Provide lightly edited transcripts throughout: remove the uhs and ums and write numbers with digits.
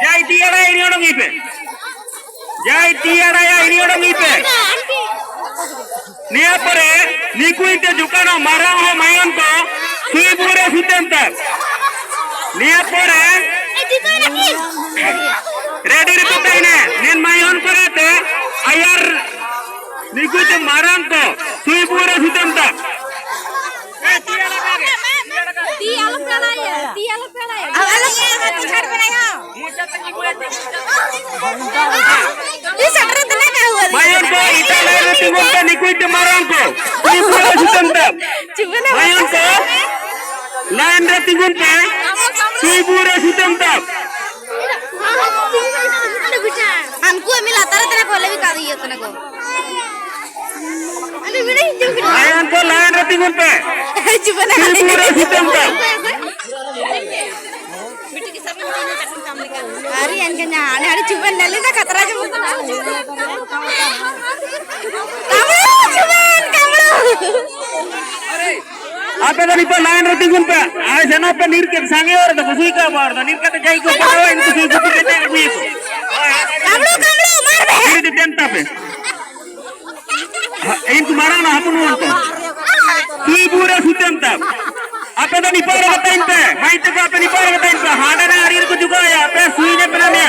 Jai tiada ini orang ipe. Jai tiada ya ini orang ipe. Nia pare niku inte jukana marang ho mayon ko sui pure sutentar. Nia pare ready report ini nen mayon pare te ayar niku inte marang ko sui pure sutentar. Mayon ko ita lain tinggal kan niku inte marang ko sui pure sutentar. Mayon ko lain tinggal kan sui pure sutentar. हमको मिला तरह तरह को levy का दिए तने को अरे मेरे हिजो के Mayon ko lain tinggal pe चुप ना sui pure sutentar. अरे इनके जाने अरे चुप नली ना खतरा जो Apa tadi Pak lain tinggal Pak? Saya napa nirket sange orang tak kusui ka bar, nirket jai ko perawan itu kusui kita tak kusui ko. कामड़ो मार बे Ini di tenta pe. Ini तुम्हारा ना हम लोग तो. Sui pura sutenta. Apa tadi Pak katain pe? Main tu apa ni Pak katain pe? Hada na hari ko juga ya. Pe sui ne pernah ni.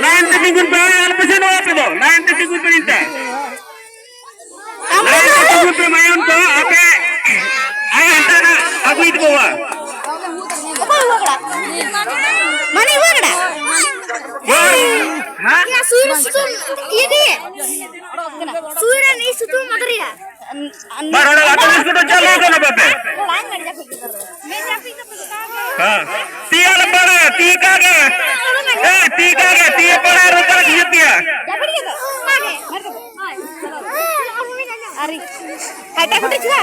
Lain tinggal Pak, apa sih no apa tu? Lain tinggal Pak ni. Lain tinggal Pak mayon ko apa? Ayah antara aku itu bawa. मनी वगड़ा Hah? क्या सूर सुतुम ये दे सूर नहीं सुतुम मदरिया Baru ada itu tu jalan kan apa pe? Line कर जा मैं जा पिक हाँ. Tiga lembar, tiga ke? Tiga ke? Tiga pada rupa kiat dia. जा पड़ गया तो आगे मर तो अरे काटा कुटे छुआ